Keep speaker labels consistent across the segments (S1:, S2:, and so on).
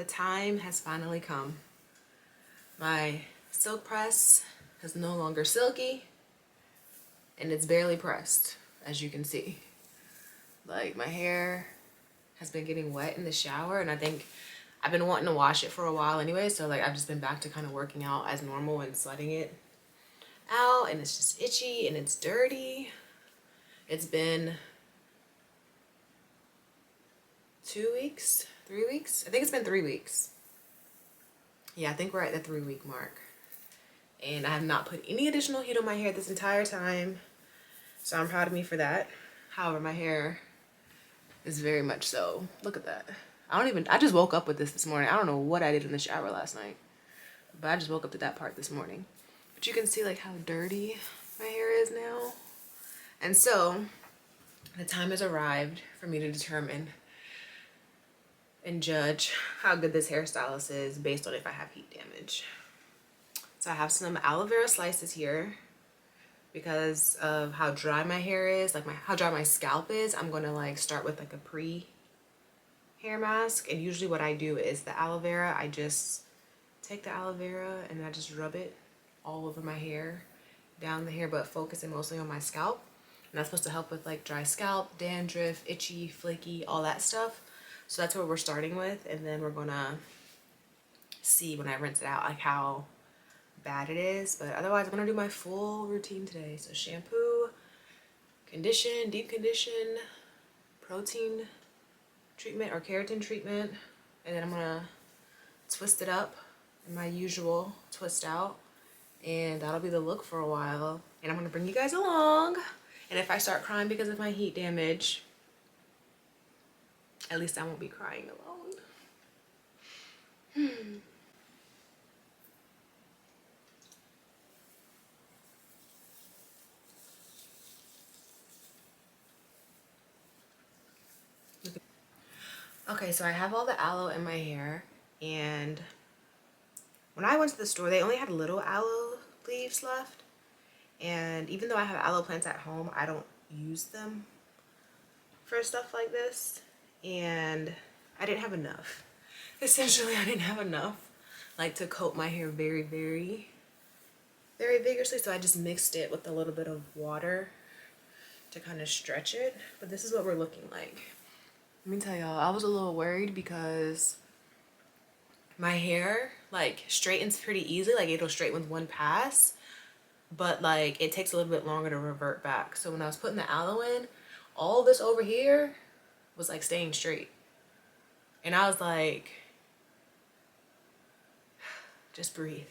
S1: The time has finally come. My silk press is no longer silky and it's barely pressed, as you can see. Like, my hair has been getting wet in the shower, and I think I've been wanting to wash it for a while anyway, so like I've just been back to kind of working out as normal and sweating it out, and it's just itchy and it's dirty. It's been 2 weeks, 3 weeks? I think it's been 3 weeks. Yeah, I think we're at the 3-week mark. And I have not put any additional heat on my hair this entire time, so I'm proud of me for that. However, my hair is very much so. Look at that. I just woke up with this morning. I don't know what I did in the shower last night, but I just woke up to that part this morning. But you can see like how dirty my hair is now. And so the time has arrived for me to determine and judge how good this hairstylist is based on if I have heat damage. So I have some aloe vera slices here because of how dry my hair is, like how dry my scalp is. I'm gonna like start with like a pre-hair mask, and usually what I do is the aloe vera, I just take the aloe vera and I just rub it all over my hair, down the hair, but focusing mostly on my scalp. And that's supposed to help with like dry scalp, dandruff, itchy, flaky, all that stuff. So that's what we're starting with, and then we're gonna see when I rinse it out like how bad it is. But otherwise I'm gonna do my full routine today. So shampoo, condition, deep condition, protein treatment or keratin treatment, and then I'm gonna twist it up in my usual twist out, and that'll be the look for a while. And I'm gonna bring you guys along, and if I start crying because of my heat damage, at least I won't be crying alone. Okay, so I have all the aloe in my hair, and when I went to the store, they only had little aloe leaves left. And even though I have aloe plants at home, I don't use them for stuff like this. And I didn't have enough. Essentially, I didn't have enough like to coat my hair very, very, very vigorously. So I just mixed it with a little bit of water to kind of stretch it. But this is what we're looking like. Let me tell y'all, I was a little worried because my hair like straightens pretty easily. Like it'll straighten with one pass, but like it takes a little bit longer to revert back. So when I was putting the aloe in, all this over here was like staying straight. And I was like, just breathe.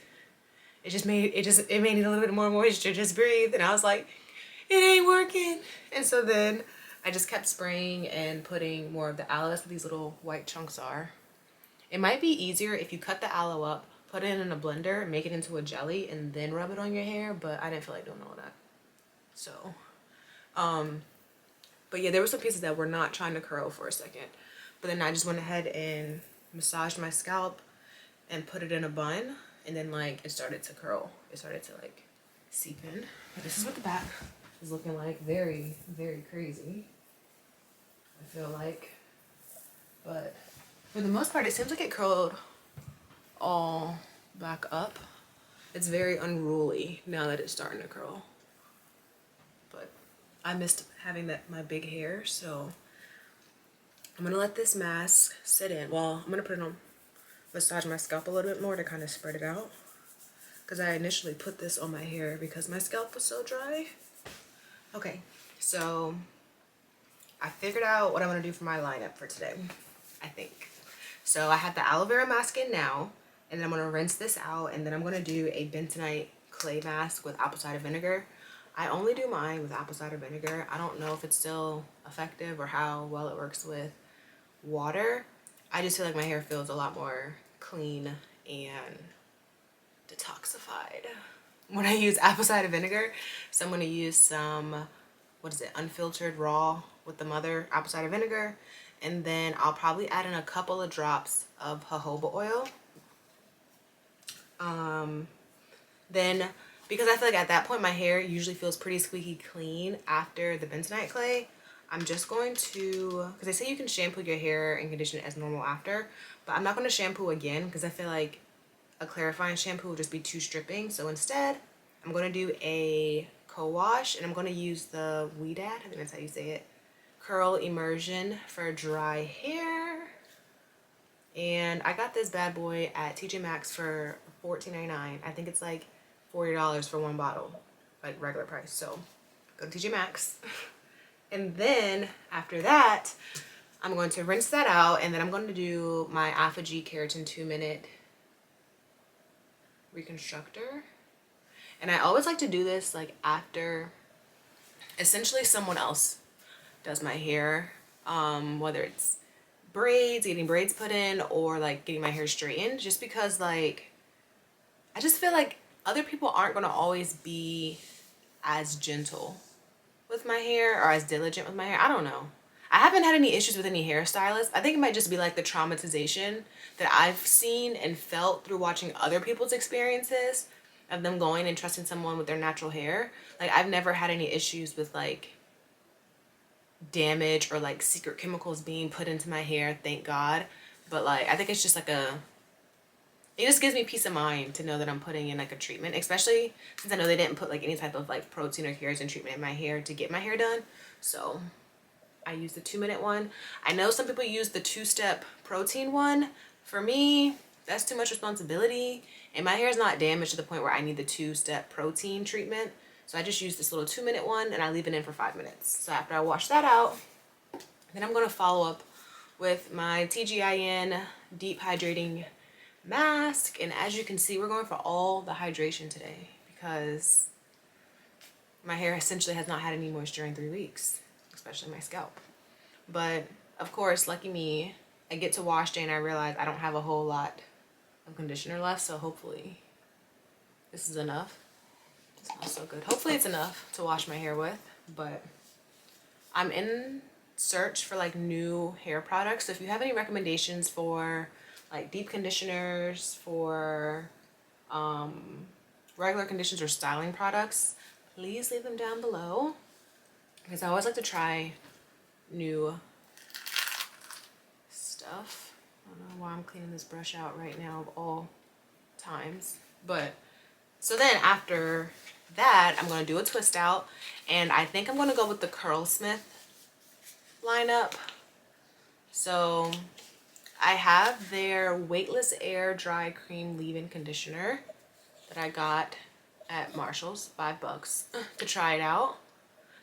S1: It made it a little bit more moisture, just breathe. And I was like, it ain't working. And so then I just kept spraying and putting more of the aloe. That's what these little white chunks are. It might be easier if you cut the aloe up, put it in a blender, make it into a jelly, and then rub it on your hair, but I didn't feel like doing all that. So, but yeah, there were some pieces that were not trying to curl for a second. But then I just went ahead and massaged my scalp and put it in a bun, and then like it started to curl. It started to like seep in. But this is what the back is looking like. Very, very crazy, I feel like. But for the most part, it seems like it curled all back up. It's very unruly now that it's starting to curl. But I missed having my big hair, so I'm gonna let this mask sit in. Well, I'm gonna put it on, massage my scalp a little bit more to kind of spread it out. Because I initially put this on my hair because my scalp was so dry. Okay, so I figured out what I'm gonna do for my lineup for today, I think. So I have the aloe vera mask in now, and then I'm gonna rinse this out, and then I'm gonna do a bentonite clay mask with apple cider vinegar. I only do mine with apple cider vinegar. I don't know if it's still effective or how well it works with water. I just feel like my hair feels a lot more clean and detoxified when I use apple cider vinegar. So I'm gonna use some, what is it, unfiltered raw with the mother apple cider vinegar, and then I'll probably add in a couple of drops of jojoba oil. Then, because I feel like at that point my hair usually feels pretty squeaky clean after the bentonite clay, I'm just going to, because they say you can shampoo your hair and condition it as normal after, but I'm not going to shampoo again because I feel like a clarifying shampoo will just be too stripping. So instead, I'm going to do a co-wash, and I'm going to use the Weedad, I think that's how you say it, Curl Immersion for dry hair. And I got this bad boy at TJ Maxx for $14.99. I think it's like $40 for one bottle, like regular price. So go to TJ Maxx. And then after that, I'm going to rinse that out, and then I'm going to do my Alpha G Keratin 2-minute reconstructor. And I always like to do this like after essentially someone else does my hair, whether it's braids, getting braids put in, or like getting my hair straightened, just because like I just feel like other people aren't going to always be as gentle with my hair or as diligent with my hair. I don't know. I haven't had any issues with any hairstylists. I think it might just be like the traumatization that I've seen and felt through watching other people's experiences of them going and trusting someone with their natural hair. Like I've never had any issues with like damage or like secret chemicals being put into my hair, thank God. But like I think it's just like it just gives me peace of mind to know that I'm putting in like a treatment, especially since I know they didn't put like any type of like protein or keratin treatment in my hair to get my hair done. So I use the 2-minute one. I know some people use the 2-step protein one. For me, that's too much responsibility, and my hair is not damaged to the point where I need the 2-step protein treatment. So I just use this little 2-minute one, and I leave it in for 5 minutes. So after I wash that out, then I'm going to follow up with my TGIN deep hydrating mask. And as you can see, we're going for all the hydration today because my hair essentially has not had any moisture in 3 weeks, especially my scalp. But of course, lucky me, I get to wash day and I realize I don't have a whole lot of conditioner left, so hopefully this is enough. It smells so good. Hopefully it's enough to wash my hair with, but I'm in search for like new hair products. So if you have any recommendations for like deep conditioners, for regular conditioners or styling products, please leave them down below, because I always like to try new stuff. I don't know why I'm cleaning this brush out right now of all times. But so then after that, I'm going to do a twist out, and I think I'm going to go with the Curlsmith lineup. So I have their Weightless Air Dry Cream Leave-In Conditioner that I got at Marshall's, $5 to try it out,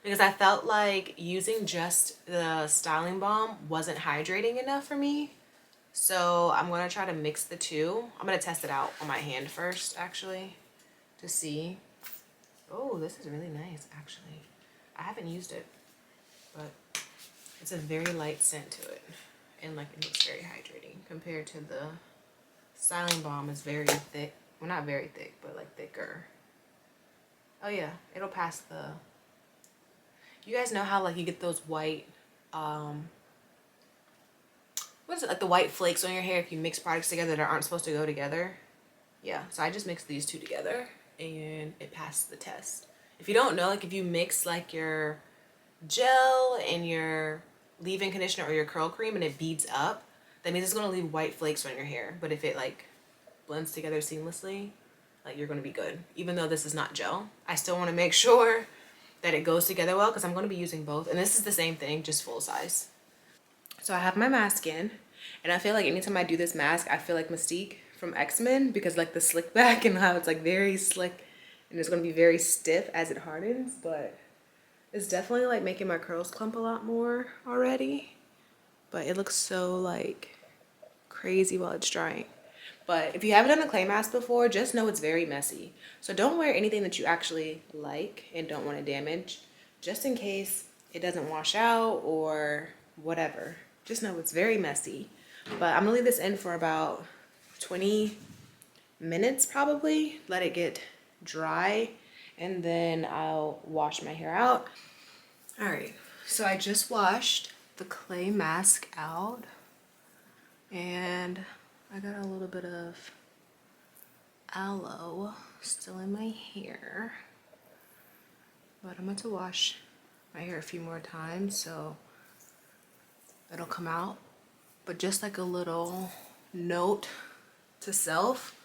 S1: because I felt like using just the styling balm wasn't hydrating enough for me. So I'm going to try to mix the two. I'm going to test it out on my hand first, actually, to see. Oh, this is really nice, actually. I haven't used it, but it's a very light scent to it. And like it looks very hydrating compared to the styling balm is very thick. Well, not very thick, but like thicker. Oh yeah, it'll pass the... You guys know how like you get those white, what is it, like the white flakes on your hair if you mix products together that aren't supposed to go together? Yeah, so I just mixed these two together and it passed the test. If you don't know, like if you mix like your gel and your leave-in conditioner or your curl cream and it beads up, that means it's going to leave white flakes on your hair. But if it like blends together seamlessly, like you're going to be good. Even though this is not gel, I still want to make sure that it goes together well because I'm going to be using both. And this is the same thing, just full size. So I have my mask in, and I feel like anytime I do this mask, I feel like Mystique from X-Men, because like the slick back and how it's like very slick and it's going to be very stiff as it hardens. But it's definitely like making my curls clump a lot more already. But it looks so like crazy while it's drying. But if you haven't done a clay mask before, just know it's very messy. So don't wear anything that you actually like and don't want to damage, just in case it doesn't wash out or whatever. Just know it's very messy. But I'm gonna leave this in for about 20 minutes probably. Let it get dry, and then I'll wash my hair out. All right, so I just washed the clay mask out, and I got a little bit of aloe still in my hair, but I'm going to wash my hair a few more times, so it'll come out. But just like a little note to self,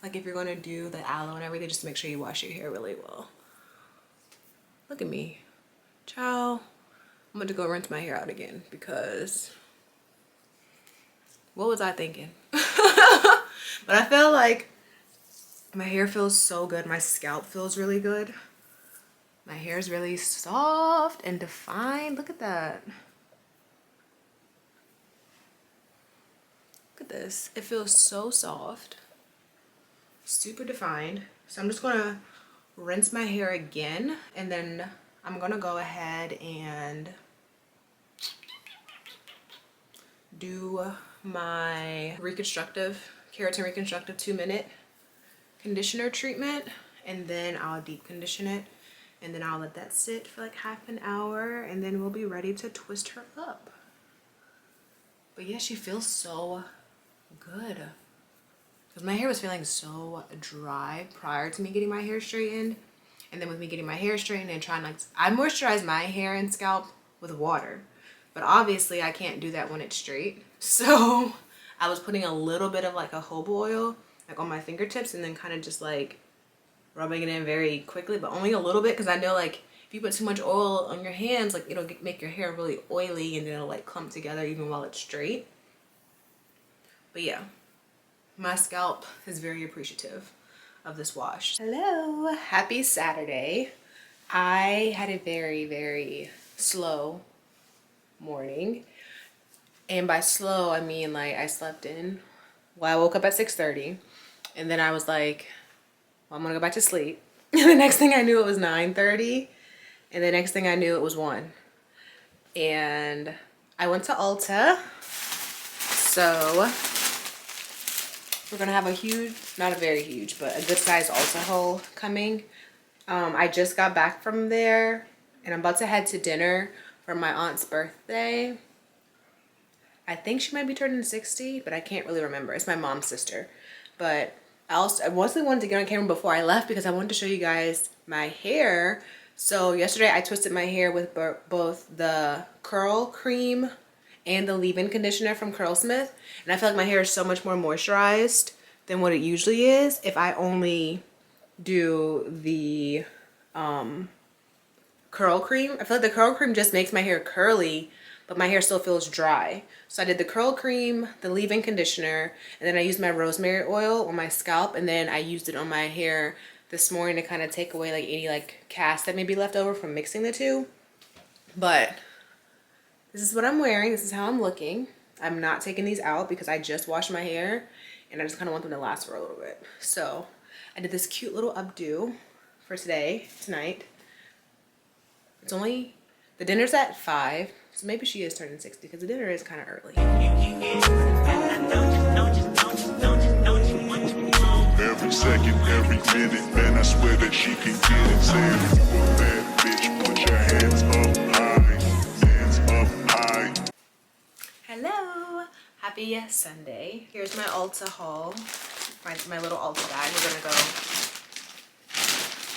S1: like if you're gonna do the aloe and everything, just make sure you wash your hair really well. Look at me. Ciao. I'm going to go rinse my hair out again because what was I thinking? But I feel like my hair feels so good. My scalp feels really good. My hair is really soft and defined. Look at that. Look at this. It feels so soft. Super defined. So I'm just going to rinse my hair again, and then I'm going to go ahead and do my keratin reconstructive 2-minute conditioner treatment, and then I'll deep condition it, and then I'll let that sit for like half an hour, and then we'll be ready to twist her up. But yeah, she feels so good because my hair was feeling so dry prior to me getting my hair straightened, and then with me getting my hair straightened and trying, like, I moisturize my hair and scalp with water, but obviously I can't do that when it's straight. So I was putting a little bit of like a jojoba oil like on my fingertips, and then kind of just like rubbing it in very quickly, but only a little bit, because I know like if you put too much oil on your hands, like it'll make your hair really oily, and then it'll like clump together even while it's straight. But yeah, my scalp is very appreciative of this wash. Hello, happy Saturday. I had a very, very slow morning. And by slow, I mean like I slept in. Well, I woke up at 6:30, and then I was like, well, I'm gonna go back to sleep. And the next thing I knew, it was 9:30, and the next thing I knew, it was 1. And I went to Ulta. So we're gonna have a huge, not a very huge, but a good sized Ulta haul coming. I just got back from there, and I'm about to head to dinner for my aunt's birthday. I think she might be turning 60, but I can't really remember. It's my mom's sister. But I mostly wanted to get on camera before I left because I wanted to show you guys my hair. So yesterday I twisted my hair with both the curl cream and the leave-in conditioner from Curlsmith. And I feel like my hair is so much more moisturized than what it usually is if I only do the curl cream. I feel like the curl cream just makes my hair curly, but my hair still feels dry. So I did the curl cream, the leave-in conditioner, and then I used my rosemary oil on my scalp, and then I used it on my hair this morning to kind of take away like any like cast that may be left over from mixing the two. But this is what I'm wearing. This is how I'm looking. I'm not taking these out because I just washed my hair, and I just kind of want them to last for a little bit. So I did this cute little updo for tonight. It's only, the dinner's at 5. So maybe she is turning 60 because the dinner is kind of early. Every second, every minute, man, I swear that she can get it. Say if you a bad bitch, put your hands up high, hands up high. Hello, happy Sunday. Here's my Ulta haul, my little Ulta bag. We're gonna go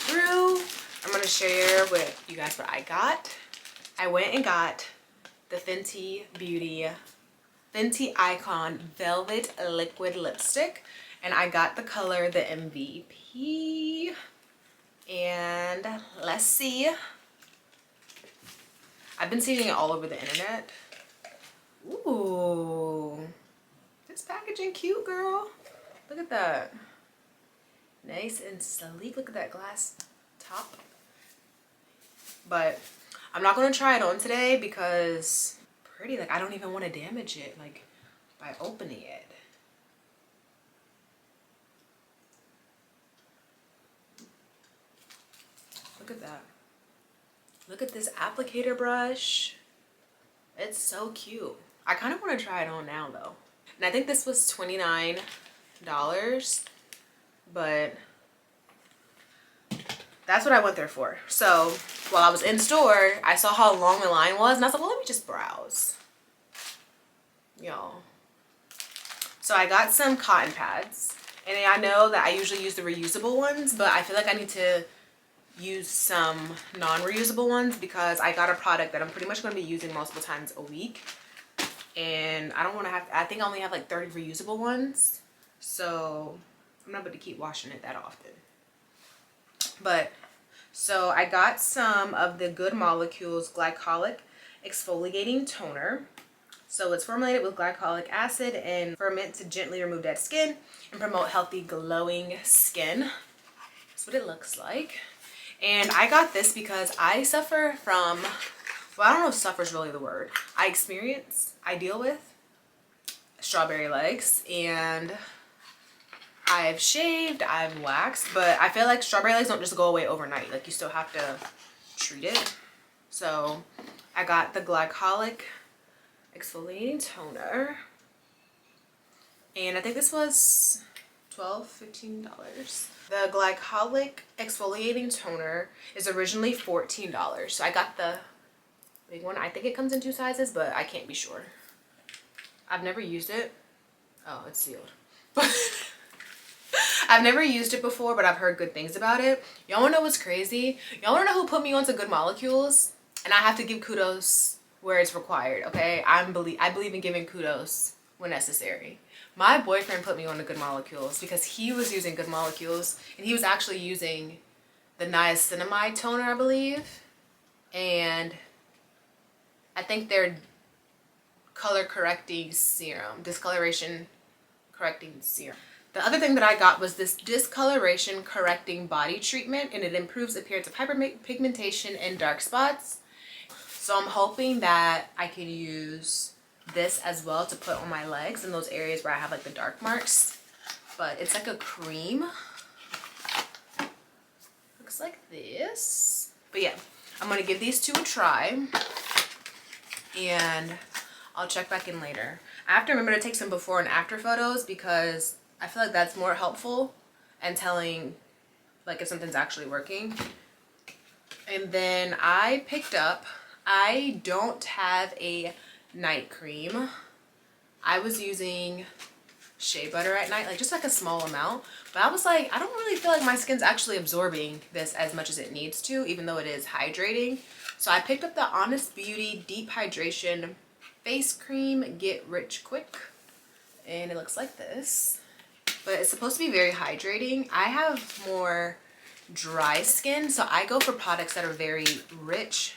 S1: through. I'm gonna share with you guys what I got. I went and got the Fenty Beauty Fenty Icon Velvet Liquid Lipstick, and I got the color the MVP. And let's see. I've been seeing it all over the internet. Ooh, this packaging cute, girl. Look at that. Nice and sleek. Look at that glass top. But I'm not going to try it on today because pretty, like I don't even want to damage it like by opening it. Look at that. Look at this applicator brush. It's so cute. I kind of want to try it on now though. And I think this was $29, but that's what I went there for. So while I was in store, I saw how long the line was, and I was like, well, let me just browse. Y'all. So I got some cotton pads, and I know that I usually use the reusable ones, but I feel like I need to use some non-reusable ones because I got a product that I'm pretty much going to be using multiple times a week. and I don't want to have, I think I only have like 30 reusable ones, so I'm not able to keep washing it that often. But so I got some of the Good Molecules Glycolic Exfoliating Toner. So it's formulated with glycolic acid and ferment to gently remove dead skin and promote healthy glowing skin. That's what it looks like. And I got this because I suffer from, well, I don't know if suffer is really the word. I deal with strawberry legs, and I've shaved, I've waxed, but I feel like strawberry legs don't just go away overnight. Like, you still have to treat it. So I got the Glycolic Exfoliating Toner, and I think this was $15. The Glycolic Exfoliating Toner is originally $14, so I got the big one. I think it comes in 2 sizes, but I can't be sure. I've never used it. Oh, it's sealed. I've never used it before, but I've heard good things about it. Y'all wanna know what's crazy? Y'all wanna know who put me onto Good Molecules? And I have to give kudos where it's required, okay? I believe in giving kudos when necessary. My boyfriend put me on to Good Molecules because he was using Good Molecules, and he was actually using the niacinamide toner, I believe. And I think their color correcting serum, discoloration correcting serum. The other thing that I got was this discoloration correcting body treatment, and it improves appearance of hyperpigmentation and dark spots. So I'm hoping that I can use this as well to put on my legs in those areas where I have like the dark marks. But it's like a cream. Looks like this. But yeah, I'm gonna give these 2 a try, and I'll check back in later. I have to remember to take some before and after photos because I feel like that's more helpful and telling like if something's actually working. And then I picked up, I don't have a night cream. I was using shea butter at night, like just like a small amount, but I was like, I don't really feel like my skin's actually absorbing this as much as it needs to, even though it is hydrating. So I picked up the Honest Beauty Deep Hydration Face Cream Get Rich Quick, and it looks like this. But it's supposed to be very hydrating. I have more dry skin, so I go for products that are very rich.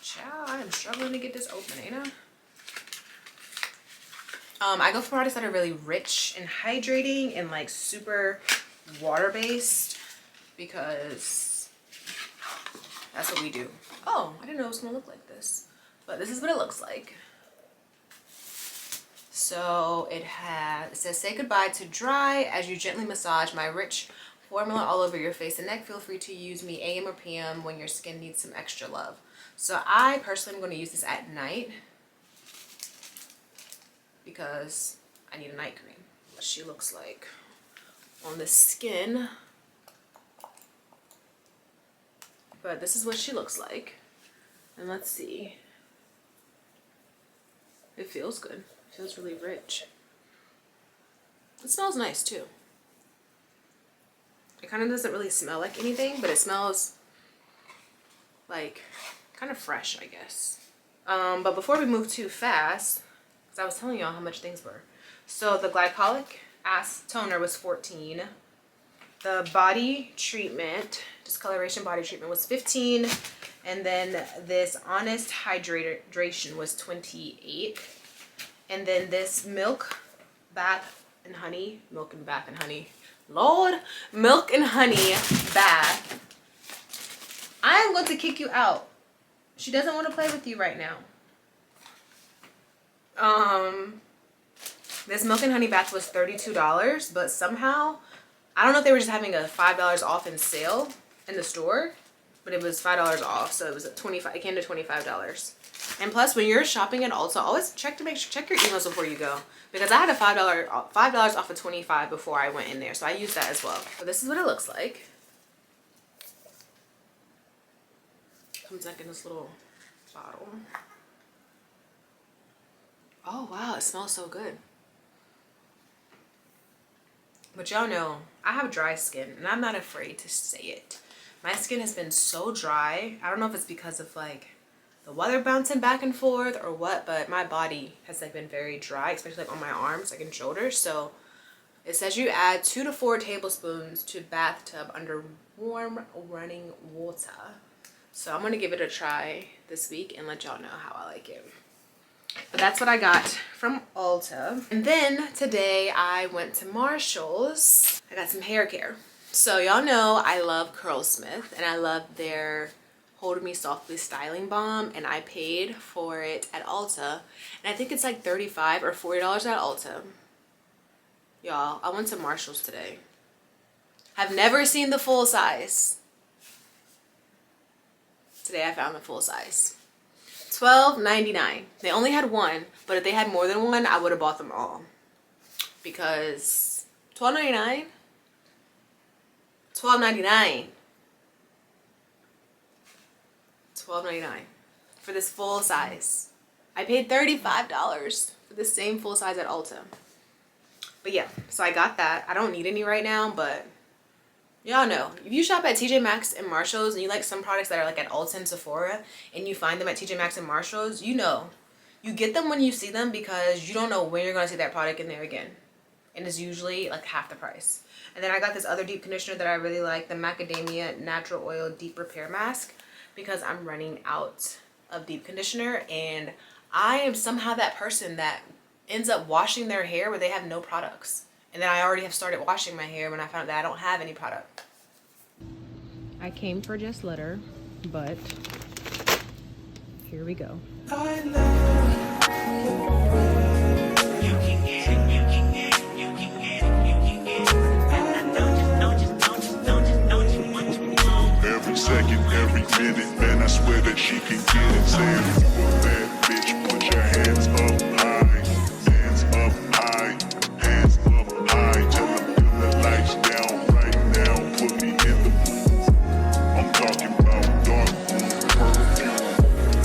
S1: Child, I am struggling to get this open, ain't I? I go for products that are really rich and hydrating and like super water-based because that's what we do. Oh, I didn't know it was gonna look like this, but this is what it looks like. So it says, say goodbye to dry as you gently massage my rich formula all over your face and neck. Feel free to use me AM or PM when your skin needs some extra love. So I personally am going to use this at night because I need a night cream. What she looks like on the skin. But this is what she looks like. And let's see. It feels good. It feels really rich. It smells nice too. It kind of doesn't really smell like anything, but it smells like kind of fresh, I guess. But before we move too fast, because I was telling y'all how much things were. So the Glycolic Acid Toner was $14. The body treatment, discoloration body treatment, was $15. And then this Honest Hydration was $28. And then this Milk Bath and Honey Lord, Milk and Honey Bath. I am going to kick you out. She doesn't want to play with you right now. This Milk and Honey Bath was $32, but somehow, I don't know if they were just having a $5 off in sale in the store, but it was $5 off, so it was it came to $25. And plus, when you're shopping at Ulta, always check your emails before you go, because I had a $5 off of $25 before I went in there, so I used that as well. So this is what it looks like. Comes like in this little bottle. Oh wow, it smells so good. But y'all know I have dry skin, and I'm not afraid to say it. My skin has been so dry. I don't know if it's because of like the weather bouncing back and forth or what, but my body has like been very dry, especially like on my arms, like and shoulders. So it says you add 2 to 4 tablespoons to bathtub under warm running water. So I'm gonna give it a try this week and let y'all know how I like it. But that's what I got from Ulta. And then today I went to Marshall's. I got some hair care. So y'all know I love Curlsmith and I love their Hold Me Softly styling balm, and I paid for it at Ulta. And I think it's like $35 or $40 at Ulta. Y'all, I went to Marshall's today. Have never seen the full size. Today I found the full size. $12.99. They only had one, but if they had more than one, I would have bought them all. Because $12.99? $12.99. $12.99 for this full size. I paid $35 for the same full size at Ulta. But yeah, so I got that. I don't need any right now, but y'all know, if you shop at TJ Maxx and Marshall's and you like some products that are like at Ulta and Sephora and you find them at TJ Maxx and Marshall's, you know, you get them when you see them because you don't know when you're going to see that product in there again. And it's usually like half the price. And then I got this other deep conditioner that I really like, the Macadamia Natural Oil Deep Repair Mask, because I'm running out of deep conditioner and I am somehow that person that ends up washing their hair where they have no products. And then I already have started washing my hair when I found that I don't have any product. I came for just litter, but here we go.
S2: Every second, every minute, man, I swear that she can get it. Say if you a bad bitch, put your hands up high, hands up high, hands up high. Tell them dim the lights down right now, put me in the mood. I'm talking about dark perfume.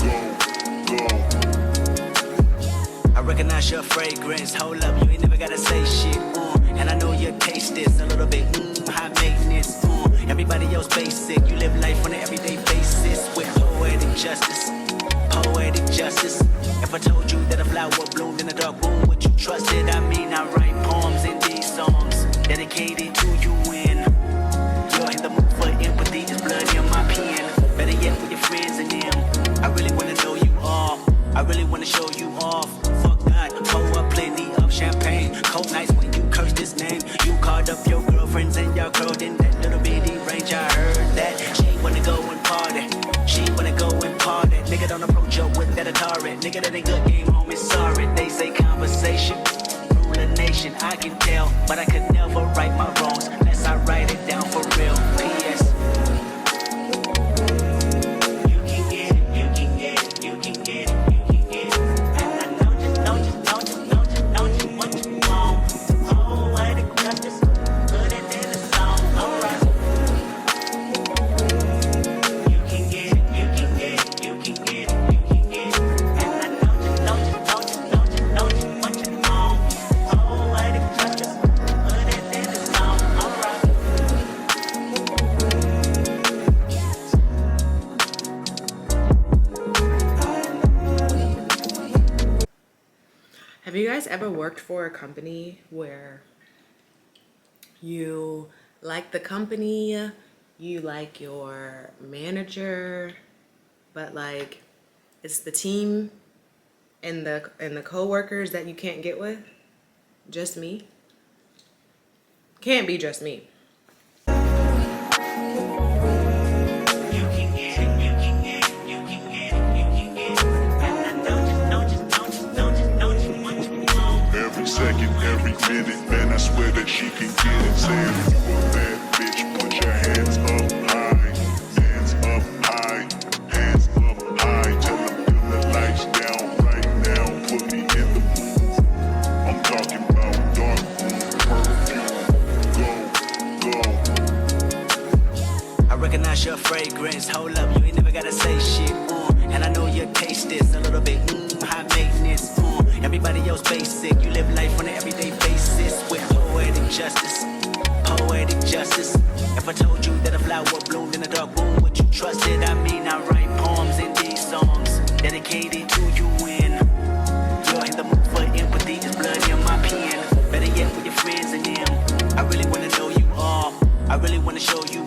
S2: Go, go.
S3: I recognize your fragrance. Hold up, you ain't never gotta say shit. And I know your taste is a little bit high maintenance. Everybody else basic. You live life on an everyday basis with poetic justice. Poetic justice. If I told you that a flower bloomed in a dark room, would you trust it? I mean, I write poems in these songs dedicated to you when you're in the mood for empathy. There's blood in my pen. Better yet, with your friends and them. I really wanna know you all. I really wanna show you off. Fuck God, pour up plenty of champagne. Cold nights when you curse this name. You called up your girlfriends and y'all curled in that little bitty range. I heard that she wanna go and party. She wanna go and party. Nigga don't approach her with that Atari. Nigga that ain't good game home is sorry. They say conversation rule a nation. I can tell, but I could never right my wrongs unless I write it down for real. P.S.
S1: Have you guys ever worked for a company where you like the company, you like your manager, but like it's the team and the co-workers that you can't get with? Just me? Can't be just me.
S2: Second, every minute, man, I swear that she can get it. Say if you a bad bitch, put your hands up high, hands up high, hands up high. Tell them dim the lights down right now, put me in the mood. I'm talking about dark perfume. Go, go.
S3: I recognize your fragrance. Hold up, you ain't never gotta say shit. And I know your taste is a little bit high maintenance. Everybody else basic. You live life on an everyday basis with poetic justice. Poetic justice. If I told you that a flower bloomed in a dark room, would you trust it? I mean, I write poems in these songs dedicated to you when you're in the mood for empathy. Just blood in my pen. Better yet with your friends and them. I really wanna know you all. I really wanna show you